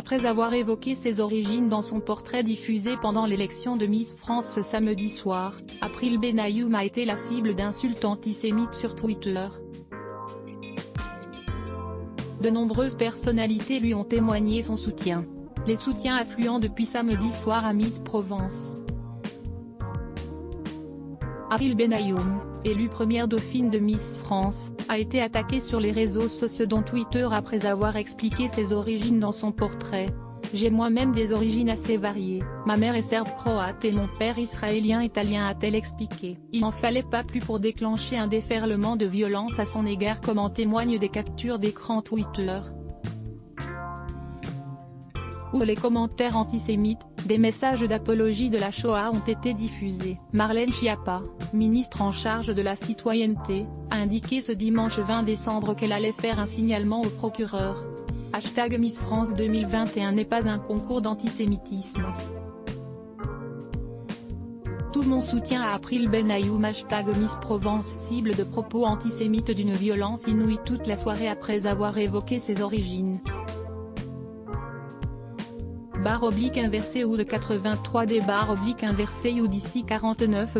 Après avoir évoqué ses origines dans son portrait diffusé pendant l'élection de Miss France ce samedi soir, April Benayoum a été la cible d'insultes antisémites sur Twitter. De nombreuses personnalités lui ont témoigné son soutien. Les soutiens affluent depuis samedi soir à Miss Provence. April Benayoum, élue première dauphine de Miss France, a été attaquée sur les réseaux sociaux dont Twitter après avoir expliqué ses origines dans son portrait. « J'ai moi-même des origines assez variées, ma mère est serbe-croate et mon père israélien-italien » a-t-elle expliqué. Il n'en fallait pas plus pour déclencher un déferlement de violence à son égard comme en témoignent des captures d'écran Twitter. Outre les commentaires antisémites, des messages d'apologie de la Shoah ont été diffusés. Marlène Schiappa, ministre en charge de la citoyenneté, a indiqué ce dimanche 20 décembre qu'elle allait faire un signalement au procureur. #Miss France 2021 n'est pas un concours d'antisémitisme. Tout mon soutien à April Benayoum. #Miss Provence cible de propos antisémites d'une violence inouïe toute la soirée après avoir évoqué ses origines. /inversé ou de 83 D /inversé ou d'ici 49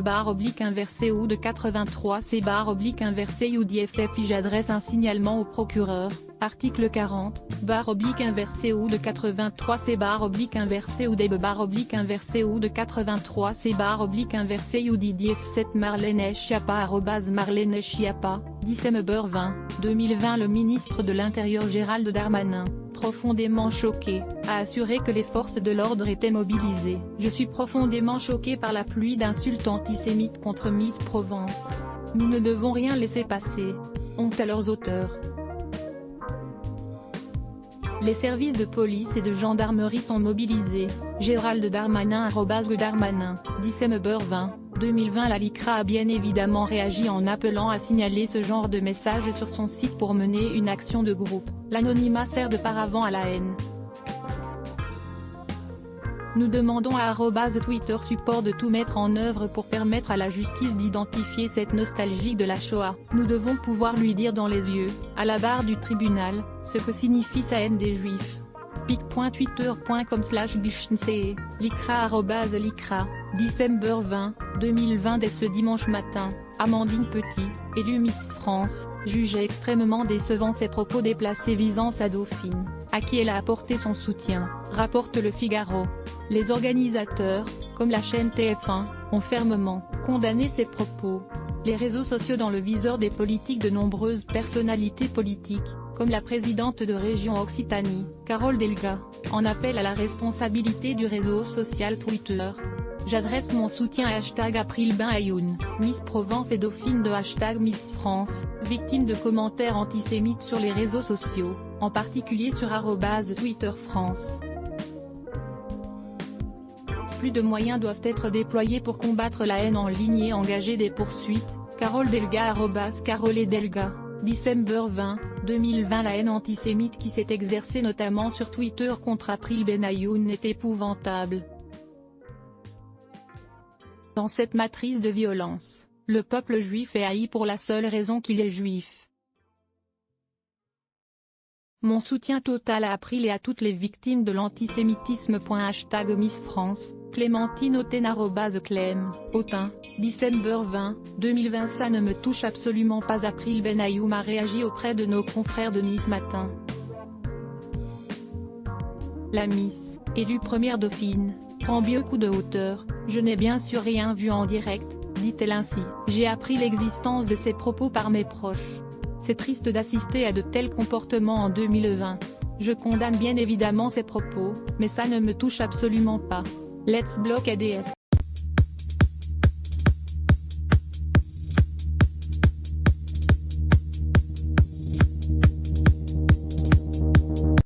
/inversé ou de 83 C /inversé ou d'IFFI. J'adresse un signalement au procureur, article 40, /inversé ou de 83 C /inversé ou des /inversé ou de 83 C /inversé ou d'IDF 7 Marlène Schiappa @Marlène Schiappa, décembre 20, 2020. Le ministre de l'Intérieur Gérald Darmanin, profondément choqué, a assuré que les forces de l'ordre étaient mobilisées. « Je suis profondément choqué par la pluie d'insultes antisémites contre Miss Provence. Nous ne devons rien laisser passer. Honte à leurs auteurs. » Les services de police et de gendarmerie sont mobilisés. Gérald Darmanin @Darmanin, décembre 20, 2020. La LICRA a bien évidemment réagi en appelant à signaler ce genre de messages sur son site pour mener une action de groupe. L'anonymat sert de paravent à la haine. Nous demandons à @Twitter Support de tout mettre en œuvre pour permettre à la justice d'identifier cette nostalgie de la Shoah. Nous devons pouvoir lui dire dans les yeux, à la barre du tribunal, ce que signifie sa haine des Juifs. pic.twitter.com/bichnce, LICRA @LICRA, décembre 20, 2020. Dès ce dimanche matin, Amandine Petit, élue Miss France, jugeait extrêmement décevant ses propos déplacés visant sa dauphine, à qui elle a apporté son soutien, rapporte Le Figaro. Les organisateurs, comme la chaîne TF1, ont fermement condamné ces propos. Les réseaux sociaux dans le viseur des politiques. De nombreuses personnalités politiques, comme la présidente de Région Occitanie, Carole Delga, en appellent à la responsabilité du réseau social Twitter. J'adresse mon soutien à #April Benayoum, Miss Provence et dauphine de #Miss France, victime de commentaires antisémites sur les réseaux sociaux, en particulier sur @Twitter France. Plus de moyens doivent être déployés pour combattre la haine en ligne et engager des poursuites. Carole Delga @Carole Delga, décembre 20, 2020. La haine antisémite qui s'est exercée notamment sur Twitter contre April Benayoum est épouvantable. Dans cette matrice de violence, le peuple juif est haï pour la seule raison qu'il est juif. Mon soutien total à April et à toutes les victimes de l'antisémitisme. #Miss France, Clémentine Autain @Clem, Autain, décembre 20, 2020. Ça ne me touche absolument pas. April Benayoum a réagi auprès de nos confrères de Nice Matin. La Miss, élue première dauphine, prend beaucoup de hauteur. Je n'ai bien sûr rien vu en direct, dit-elle ainsi. J'ai appris l'existence de ces propos par mes proches. C'est triste d'assister à de tels comportements en 2020. Je condamne bien évidemment ces propos, mais ça ne me touche absolument pas. Let's block ADS.